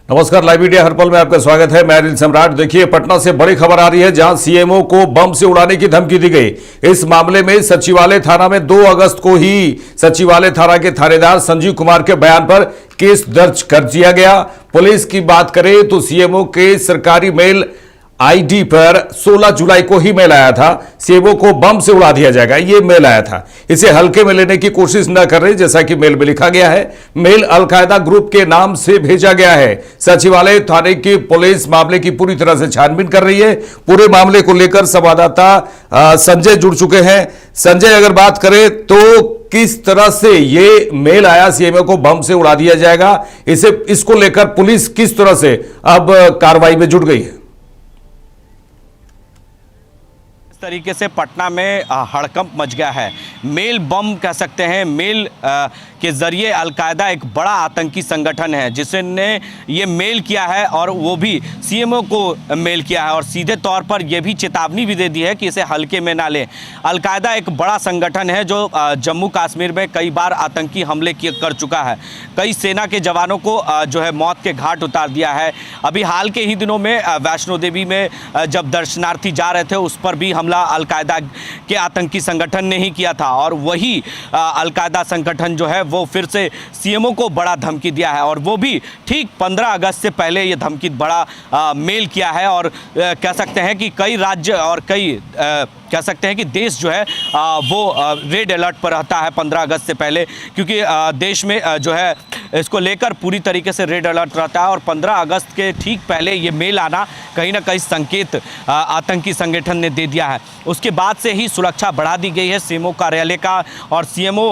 नमस्कार, live media हर पल में आपका स्वागत है। मैं अनिल सम्राट। देखिए, पटना से बड़ी खबर आ रही है, जहां सीएमओ को बम से उड़ाने की धमकी दी गई। इस मामले में सचिवालय थाना में 2 अगस्त को ही सचिवालय थाना के थानेदार संजीव कुमार के बयान पर केस दर्ज कर दिया गया। पुलिस की बात करें तो सीएमओ के सरकारी मेल आईडी पर 16 जुलाई को ही मेल आया था, सीएमओ को बम से उड़ा दिया जाएगा, ये मेल आया था। इसे हल्के में लेने की कोशिश न कर रहे, जैसा कि मेल में लिखा गया है। मेल अलकायदा ग्रुप के नाम से भेजा गया है। सचिवालय थाने की पुलिस मामले की पूरी तरह से छानबीन कर रही है। पूरे मामले को लेकर संवाददाता संजय जुड़ चुके हैं। संजय, अगर बात करें तो किस तरह से ये मेल आया, सीएमओ को बम से उड़ा दिया जाएगा, इसको लेकर पुलिस किस तरह से अब कार्रवाई में जुट गई है? इस तरीके से पटना में हड़कंप मच गया है। मेल बम कह सकते हैं। मेल के जरिए अलकायदा एक बड़ा आतंकी संगठन है जिसने ये मेल किया है, और वो भी सीएमओ को मेल किया है, और सीधे तौर पर यह भी चेतावनी भी दे दी है कि इसे हल्के में ना लें। अलकायदा एक बड़ा संगठन है जो जम्मू कश्मीर में कई बार आतंकी हमले कर चुका है। कई सेना के जवानों को जो है मौत के घाट उतार दिया है। अभी हाल के ही दिनों में वैष्णो देवी में जब दर्शनार्थी जा रहे थे, उस पर भी हमला अलकायदा के आतंकी संगठन ने ही किया था, और वही अलकायदा संगठन जो है वो फिर से सीएमओ को बड़ा धमकी दिया है, और वो भी ठीक 15 अगस्त से पहले ये धमकी बड़ा मेल किया है। और कह सकते हैं कि कई राज्य और कई कह सकते हैं कि देश जो है वो रेड अलर्ट पर रहता है 15 अगस्त से पहले, क्योंकि देश में जो है इसको लेकर पूरी तरीके से रेड अलर्ट रहता है। और 15 अगस्त के ठीक पहले ये मेल आना कहीं ना कहीं संकेत आतंकी संगठन ने दे दिया है। उसके बाद से ही सुरक्षा बढ़ा दी गई है सीएमओ कार्यालय का, और सीएमओ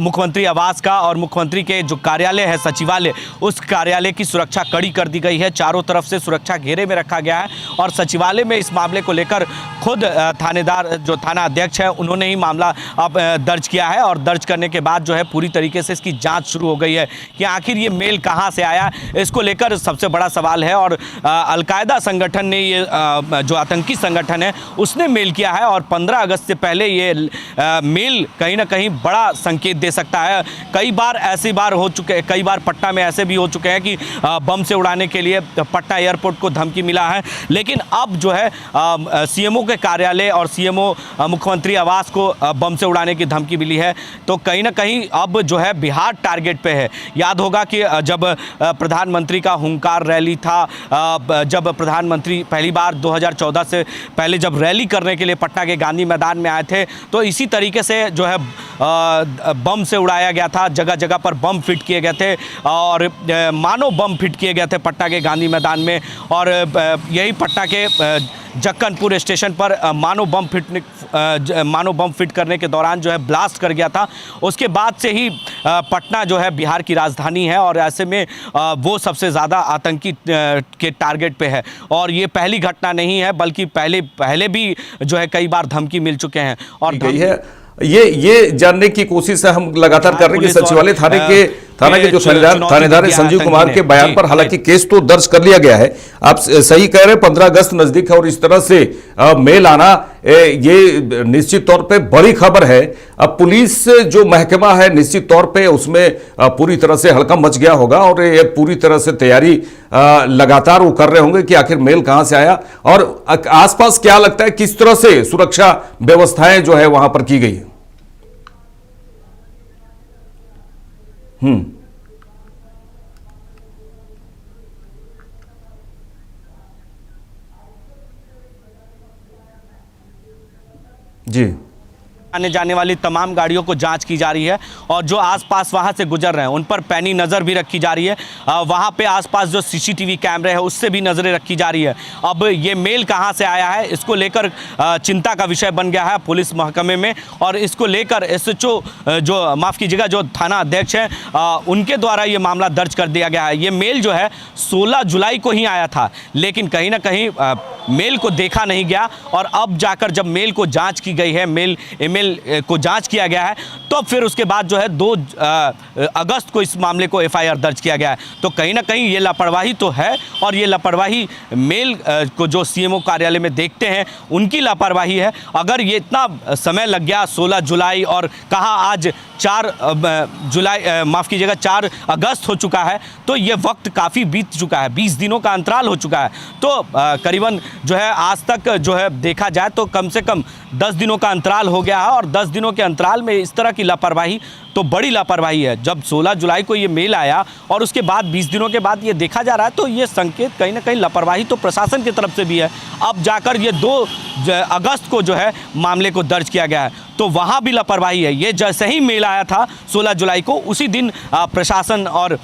मुख्यमंत्री आवास का, और मुख्यमंत्री के जो कार्यालय है सचिवालय, उस कार्यालय की सुरक्षा कड़ी कर दी गई है। चारों तरफ से सुरक्षा घेरे में रखा गया है, और सचिवालय में इस मामले को लेकर खुद थानेदार जो थाना अध्यक्ष है उन्होंने ही मामला अब दर्ज किया है, और दर्ज करने के बाद जो है पूरी तरीके से इसकी जांच शुरू हो गई है कि आखिर ये मेल कहां से आया। इसको लेकर सबसे बड़ा सवाल है, और अलकायदा संगठन ने ये जो आतंकी संगठन है उसने मेल किया है, और 15 अगस्त से पहले ये मेल कहीं ना कहीं बड़ा संकेत दे सकता है। कई बार ऐसी बार हो चुके, कई बार पटना में ऐसे भी हो चुके हैं कि बम से उड़ाने के लिए पटना एयरपोर्ट को धमकी मिला है, लेकिन अब जो है सीएमओ के कार्यालय और सीएमओ मुख्यमंत्री आवास को बम से उड़ाने की धमकी मिली है। तो कहीं ना कहीं अब जो है बिहार टारगेट पे है। याद होगा कि जब प्रधानमंत्री का हुंकार रैली था, जब प्रधानमंत्री पहली बार 2014 से पहले जब रैली करने के लिए पटना के गांधी मैदान में आए थे, तो इसी तरीके से जो है बम से उड़ाया गया था। जगह जगह पर बम फिट किए गए थे, और मानो बम फिट किए गए थे पटना के गांधी मैदान में, और यही पटना के जक्कनपुर स्टेशन पर मानो बम फिट करने के दौरान जो है ब्लास्ट कर गया था। उसके बाद से ही पटना जो है बिहार की राजधानी है, और ऐसे में वो सबसे ज़्यादा आतंकी के टारगेट पे है। और ये पहली घटना नहीं है, बल्कि पहले भी जो है कई बार धमकी मिल चुके हैं। और ये जानने की कोशिश हम लगातार कर रहे हैं कि सचिवालय थाने के जो थानेदार है संजीव कुमार के बयान पर हालांकि केस तो दर्ज कर लिया गया है। आप सही कह रहे हैं, 15 अगस्त नजदीक है, और इस तरह से मेल आना ये निश्चित तौर पे बड़ी खबर है। अब पुलिस जो महकमा है निश्चित तौर पे उसमें पूरी तरह से हड़कंप मच गया होगा, और ये पूरी तरह से तैयारी लगातार वो कर रहे होंगे कि आखिर मेल कहां से आया, और आसपास क्या लगता है किस तरह से सुरक्षा व्यवस्थाएं जो है वहां पर की गई। जी, आने जाने वाली तमाम गाड़ियों को जांच की जा रही है, और जो आसपास वहां से गुजर रहे हैं उन पर पैनी नज़र भी रखी जा रही है। वहां पे आसपास जो सीसीटीवी कैमरे है उससे भी नज़रें रखी जा रही है। अब ये मेल कहां से आया है, इसको लेकर चिंता का विषय बन गया है पुलिस महकमे में, और इसको लेकर एसएचओ जो माफ़ कीजिएगा जो थाना अध्यक्ष हैं उनके द्वारा ये मामला दर्ज कर दिया गया है। ये मेल जो है 16 जुलाई को ही आया था, लेकिन कहीं ना कहीं मेल को देखा नहीं गया, और अब जाकर जब मेल को जाँच की गई है, मेल मेल को जांच किया गया है, तो फिर उसके बाद जो है 2 अगस्त को इस मामले को एफआईआर दर्ज किया गया है। तो कहीं ना कहीं ये लापरवाही तो है, और ये लापरवाही मेल को जो सीएमओ कार्यालय में देखते हैं उनकी लापरवाही है। अगर ये इतना समय लग गया 16 जुलाई और कहा आज 4 जुलाई, माफ़ कीजिएगा 4 अगस्त हो चुका है, तो ये वक्त काफ़ी बीत चुका है, 20 दिनों का अंतराल हो चुका है। तो करीबन जो है आज तक जो है देखा जाए तो कम से कम 10 दिनों का अंतराल हो गया है, और 10 दिनों के अंतराल में इस तरह की लापरवाही तो बड़ी लापरवाही है। जब 16 जुलाई को ये मेल आया और उसके बाद 20 दिनों के बाद ये देखा जा रहा है, तो ये संकेत कहीं ना कहीं लापरवाही तो प्रशासन की तरफ से भी है। अब जाकर ये 2 अगस्त को जो है मामले को दर्ज किया गया है, तो वहाँ भी लापरवाही है। ये जैसे ही मेल आया था 16 जुलाई को, उसी दिन प्रशासन और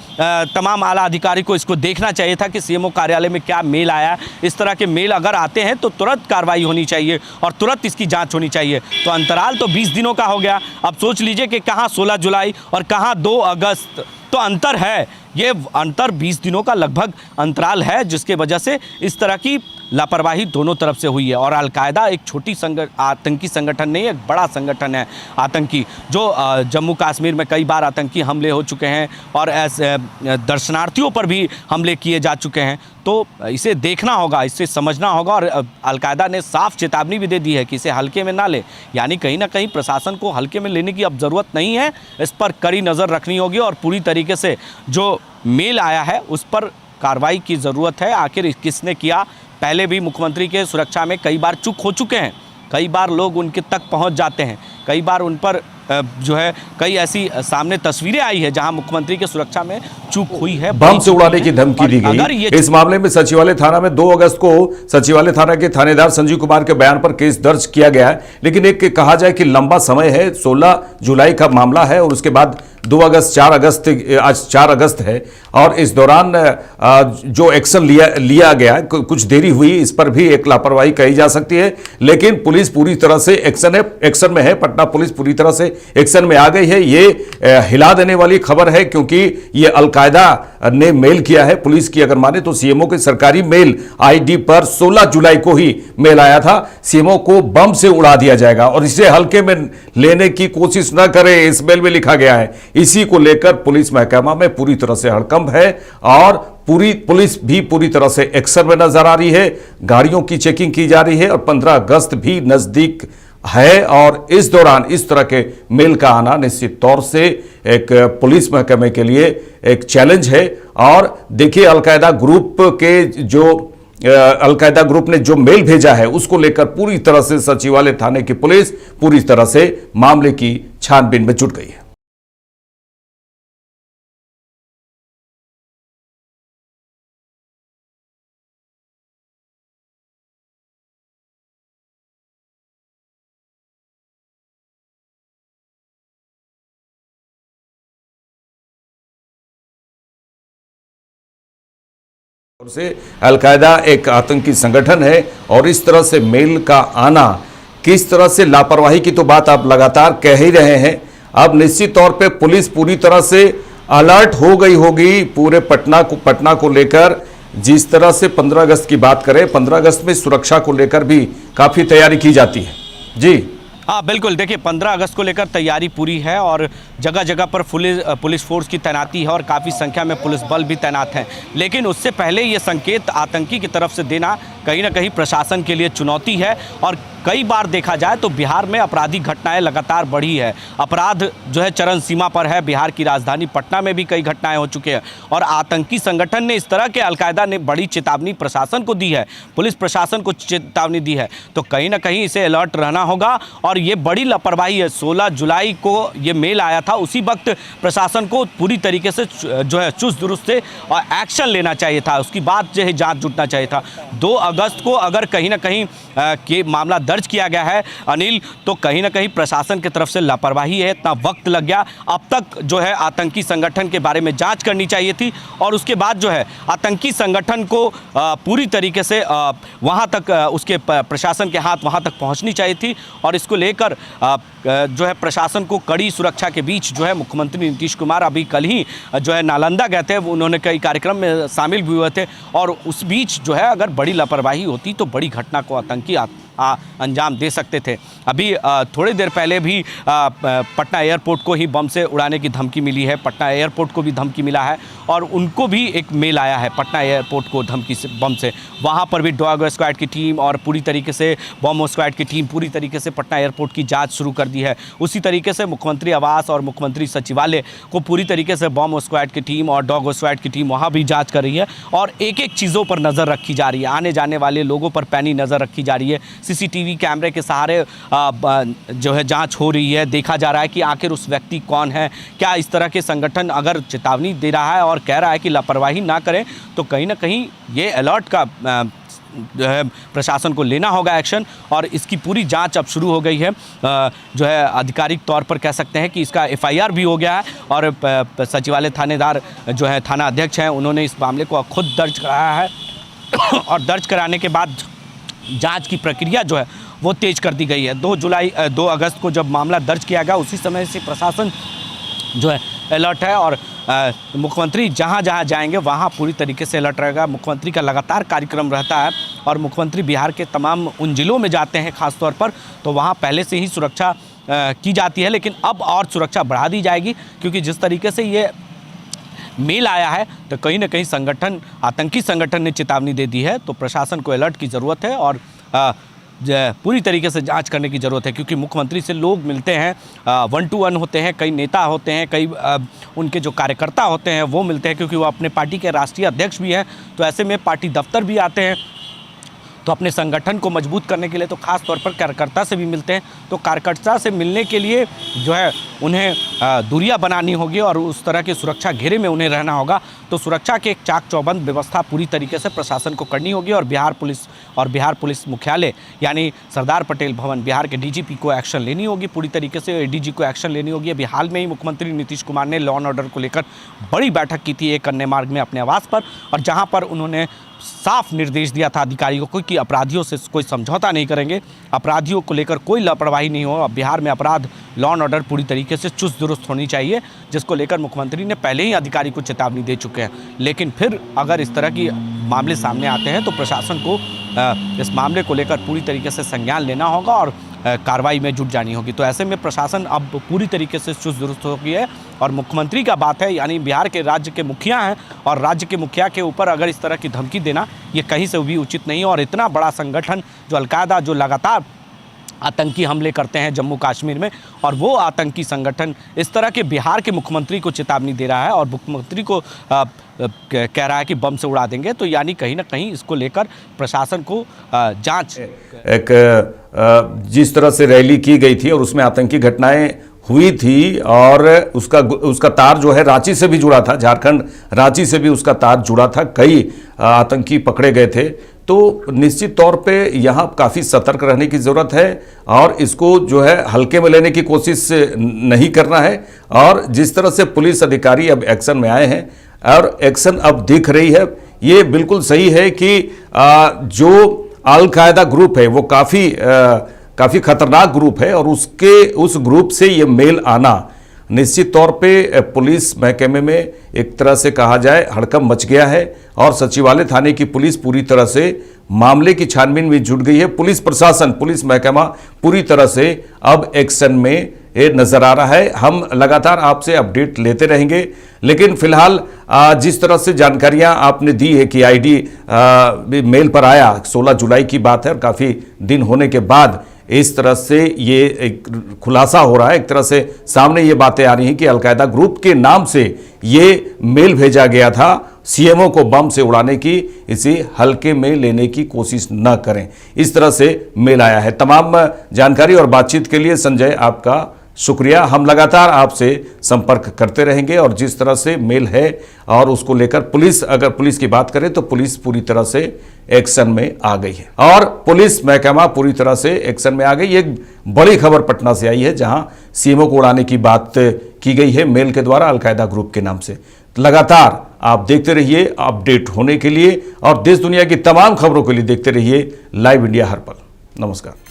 तमाम आला अधिकारी को इसको देखना चाहिए था कि सीएमओ कार्यालय में क्या मेल आया है। इस तरह के मेल अगर आते हैं तो तुरंत कार्रवाई होनी चाहिए और तुरंत इसकी जांच होनी चाहिए। तो अंतराल तो 20 दिनों का हो गया। अब सोच लीजिए कि कहाँ 16 जुलाई और कहाँ 2 अगस्त, तो अंतर है। ये अंतर 20 दिनों का लगभग अंतराल है, जिसके वजह से इस तरह की लापरवाही दोनों तरफ से हुई है। और अलकायदा एक छोटी आतंकी संगठन नहीं है, एक बड़ा संगठन है आतंकी, जो जम्मू कश्मीर में कई बार आतंकी हमले हो चुके हैं और ऐसे दर्शनार्थियों पर भी हमले किए जा चुके हैं। तो इसे देखना होगा, इसे समझना होगा, और अलकायदा ने साफ चेतावनी भी दे दी है कि इसे हल्के में ना ले। यानी कहीं ना कहीं प्रशासन को हल्के में लेने की अब ज़रूरत नहीं है, इस पर कड़ी नज़र रखनी होगी और पूरी तरीके से जो मेल आया है उस पर कार्रवाई की ज़रूरत है। आखिर किसने किया? पहले भी मुख्यमंत्री के सुरक्षा में कई बार चूक हो चुके हैं, कई बार लोग उनके तक पहुंच जाते हैं, कई बार उन पर जो है कई ऐसी सामने तस्वीरें आई है जहां मुख्यमंत्री के सुरक्षा में चूक हुई है, बम से उड़ाने की धमकी दी गई। इस मामले में सचिवालय थाना में 2 अगस्त को सचिवालय थाना के थानेदार संजीव कुमार के बयान पर केस दर्ज किया गया है। लेकिन एक कहा जाए कि लंबा समय है, 16 जुलाई का मामला है और उसके बाद 2 अगस्त, 4 अगस्त, आज 4 अगस्त है, और इस दौरान जो एक्शन लिया गया, कुछ देरी हुई, इस पर भी एक लापरवाही कही जा सकती है। लेकिन पुलिस पूरी तरह से एक्शन में है, पटना पुलिस पूरी तरह से एक्शन में आ गई है। ये हिला देने वाली खबर है, क्योंकि ये अलकायदा ने मेल किया है। पुलिस की अगर माने तो सीएमओ के सरकारी मेल आईडी पर 16 जुलाई को ही मेल आया था, सीएमओ को बम से उड़ा दिया जाएगा और इसे हल्के में लेने की कोशिश न करें, इस मेल में लिखा गया है। इसी को लेकर पुलिस महकमा में पूरी तरह से हड़कंप है और पूरी पुलिस भी पूरी तरह से एक्शन में नजर आ रही है। गाड़ियों की चेकिंग की जा रही है और 15 अगस्त भी नजदीक है, और इस दौरान इस तरह के मेल का आना निश्चित तौर से एक पुलिस महकमे के लिए एक चैलेंज है। और देखिए, अलकायदा ग्रुप ने जो मेल भेजा है उसको लेकर पूरी तरह से सचिवालय थाने की पुलिस पूरी तरह से मामले की छानबीन में जुट गई है। से अलकायदा एक आतंकी संगठन है और इस तरह से मेल का आना, किस तरह से लापरवाही की तो बात आप लगातार कह ही रहे हैं। अब निश्चित तौर पे पुलिस पूरी तरह से अलर्ट हो गई होगी पूरे पटना को लेकर। जिस तरह से 15 अगस्त की बात करें, 15 अगस्त में सुरक्षा को लेकर भी काफी तैयारी की जाती है। जी हाँ बिल्कुल, देखिए 15 अगस्त को लेकर तैयारी पूरी है और जगह जगह पर पुलिस फोर्स की तैनाती है और काफ़ी संख्या में पुलिस बल भी तैनात हैं। लेकिन उससे पहले ये संकेत आतंकी की तरफ से देना कहीं ना कहीं प्रशासन के लिए चुनौती है। और कई बार देखा जाए तो बिहार में आपराधिक घटनाएं लगातार बढ़ी है, अपराध जो है चरम सीमा पर है। बिहार की राजधानी पटना में भी कई घटनाएं हो चुकी हैं और आतंकी संगठन ने इस तरह के, अलकायदा ने बड़ी चेतावनी प्रशासन को दी है, पुलिस प्रशासन को चेतावनी दी है। तो कहीं ना कहीं इसे अलर्ट रहना होगा और ये बड़ी लापरवाही है। 16 जुलाई को ये मेल आया था, उसी वक्त प्रशासन को पूरी तरीके से जो है चुस्त दुरुस्त से एक्शन लेना चाहिए था, उसकी बात जो है जांच जुटना चाहिए था। 2 अगस्त को अगर कहीं ना कहीं के मामला दर्ज किया गया है अनिल, तो कहीं ना कहीं प्रशासन की तरफ से लापरवाही है, इतना वक्त लग गया। अब तक जो है आतंकी संगठन के बारे में जांच करनी चाहिए थी और उसके बाद जो है आतंकी संगठन को पूरी तरीके से वहां तक उसके प्रशासन के हाथ वहां तक पहुंचनी चाहिए थी। और इसको लेकर जो है प्रशासन को कड़ी सुरक्षा के बीच जो है मुख्यमंत्री नीतीश कुमार अभी कल ही जो है नालंदा गए थे, उन्होंने कई कार्यक्रम में शामिल भी हुए थे। और उस बीच जो है अगर बड़ी लापरवाही होती तो बड़ी घटना को आतंकी अंजाम दे सकते थे। अभी थोड़ी देर पहले भी पटना एयरपोर्ट को ही बम से उड़ाने की धमकी मिली है, पटना एयरपोर्ट को भी धमकी मिला है और उनको भी एक मेल आया है पटना एयरपोर्ट को धमकी से, बम से। वहाँ पर भी डॉग स्क्वाड की टीम और पूरी तरीके से बम स्क्वाड की टीम पूरी तरीके से पटना एयरपोर्ट की जांच शुरू कर दी है। उसी तरीके से मुख्यमंत्री आवास और मुख्यमंत्री सचिवालय को पूरी तरीके से बम स्क्वाड की टीम और डॉग स्क्वाड की टीम वहाँ भी जाँच कर रही है और एक एक चीज़ों पर नज़र रखी जा रही है, आने जाने वाले लोगों पर पैनी नज़र रखी जा रही है। सीसीटीवी कैमरे के सहारे जो है जांच हो रही है, देखा जा रहा है कि आखिर उस व्यक्ति कौन है। क्या इस तरह के संगठन अगर चेतावनी दे रहा है और कह रहा है कि लापरवाही ना करें तो कहीं ना कहीं ये अलर्ट का जो है प्रशासन को लेना होगा एक्शन और इसकी पूरी जांच अब शुरू हो गई है। जो है आधिकारिक तौर पर कह सकते हैं कि इसका एफआईआर भी हो गया है और सचिवालय थानेदार जो है थाना अध्यक्ष हैं उन्होंने इस मामले को खुद दर्ज कराया है और दर्ज कराने के बाद जांच की प्रक्रिया जो है वो तेज कर दी गई है। 2 अगस्त को जब मामला दर्ज किया गया उसी समय से प्रशासन जो है अलर्ट है और मुख्यमंत्री जहाँ जहाँ जाएंगे वहाँ पूरी तरीके से अलर्ट रहेगा। मुख्यमंत्री का लगातार कार्यक्रम रहता है और मुख्यमंत्री बिहार के तमाम उन जिलों में जाते हैं खास तौर पर, तो वहाँ पहले से ही सुरक्षा की जाती है, लेकिन अब और सुरक्षा बढ़ा दी जाएगी क्योंकि जिस तरीके से ये मेल आया है तो कहीं ना कहीं संगठन, आतंकी संगठन ने चेतावनी दे दी है। तो प्रशासन को अलर्ट की ज़रूरत है और पूरी तरीके से जांच करने की ज़रूरत है क्योंकि मुख्यमंत्री से लोग मिलते हैं, 1 to 1 होते हैं, कई नेता होते हैं, कई उनके जो कार्यकर्ता होते हैं वो मिलते हैं क्योंकि वो अपने पार्टी के राष्ट्रीय अध्यक्ष भी हैं। तो ऐसे में पार्टी दफ्तर भी आते हैं, तो अपने संगठन को मजबूत करने के लिए तो खास तौर पर कार्यकर्ता से भी मिलते हैं। तो कार्यकर्ता से मिलने के लिए जो है उन्हें दूरियां बनानी होगी और उस तरह के सुरक्षा घेरे में उन्हें रहना होगा। तो सुरक्षा की एक चाक चौबंद व्यवस्था पूरी तरीके से प्रशासन को करनी होगी और बिहार पुलिस मुख्यालय यानी सरदार पटेल भवन, बिहार के डीजीपी को एक्शन लेनी होगी, पूरी तरीके से एडीजी को एक्शन लेनी होगी। अभी हाल में ही मुख्यमंत्री नीतीश कुमार ने लॉ एंड ऑर्डर को लेकर बड़ी बैठक की थी एक कन्या मार्ग में अपने आवास पर और जहाँ पर उन्होंने साफ निर्देश दिया था अधिकारियों को कि अपराधियों से कोई समझौता नहीं करेंगे, अपराधियों को लेकर कोई लापरवाही नहीं हो। बिहार में अपराध, लॉ एंड ऑर्डर पूरी तरीके से चुस्त दुरुस्त होनी चाहिए, जिसको लेकर मुख्यमंत्री ने पहले ही अधिकारी को चेतावनी दे चुके हैं। लेकिन फिर अगर इस तरह की मामले सामने आते हैं तो प्रशासन को इस मामले को लेकर पूरी तरीके से संज्ञान लेना होगा और कार्रवाई में जुट जानी होगी। तो ऐसे में प्रशासन अब पूरी तरीके से चुस्त दुरुस्त हो गई है और मुख्यमंत्री का बात है यानी बिहार के राज्य के मुखिया हैं और राज्य के मुखिया के ऊपर अगर इस तरह की धमकी देना ये कहीं से भी उचित नहीं है। और इतना बड़ा संगठन जो अलकायदा, जो लगातार आतंकी हमले करते हैं जम्मू कश्मीर में, और वो आतंकी संगठन इस तरह के बिहार के मुख्यमंत्री को चेतावनी दे रहा है और मुख्यमंत्री को कह रहा है कि बम से उड़ा देंगे, तो यानी कहीं ना कहीं इसको लेकर प्रशासन को जांच जिस तरह से रैली की गई थी और उसमें आतंकी घटनाएं हुई थी और उसका तार जो है रांची से भी जुड़ा था, झारखंड रांची से भी उसका तार जुड़ा था, कई आतंकी पकड़े गए थे। तो निश्चित तौर पे यहाँ काफ़ी सतर्क रहने की ज़रूरत है और इसको जो है हल्के में लेने की कोशिश नहीं करना है। और जिस तरह से पुलिस अधिकारी अब एक्शन में आए हैं और एक्शन अब दिख रही है, ये बिल्कुल सही है कि जो अल-कायदा ग्रुप है वो काफ़ी खतरनाक ग्रुप है और उस ग्रुप से ये मेल आना निश्चित तौर पे पुलिस महकमे में एक तरह से कहा जाए हड़कंप मच गया है और सचिवालय थाने की पुलिस पूरी तरह से मामले की छानबीन में जुट गई है। पुलिस प्रशासन, पुलिस महकमा पूरी तरह से अब एक्शन में नजर आ रहा है। हम लगातार आपसे अपडेट लेते रहेंगे, लेकिन फिलहाल जिस तरह से जानकारियां आपने दी है कि आईडी मेल पर आया, 16 जुलाई की बात है और काफ़ी दिन होने के बाद इस तरह से ये एक खुलासा हो रहा है, एक तरह से सामने ये बातें आ रही हैं कि अलकायदा ग्रुप के नाम से ये मेल भेजा गया था सीएमओ को बम से उड़ाने की, इसे हल्के में लेने की कोशिश न करें, इस तरह से मेल आया है। तमाम जानकारी और बातचीत के लिए संजय आपका शुक्रिया। हम लगातार आपसे संपर्क करते रहेंगे और जिस तरह से मेल है और उसको लेकर पुलिस, अगर पुलिस की बात करें तो पुलिस पूरी तरह से एक्शन में आ गई है और पुलिस महकमा पूरी तरह से एक्शन में आ गई। एक बड़ी खबर पटना से आई है जहां सीएमओ को उड़ाने की बात की गई है मेल के द्वारा अलकायदा ग्रुप के नाम से। लगातार आप देखते रहिए अपडेट होने के लिए और देश दुनिया की तमाम खबरों के लिए देखते रहिए लाइव इंडिया हर पल। नमस्कार।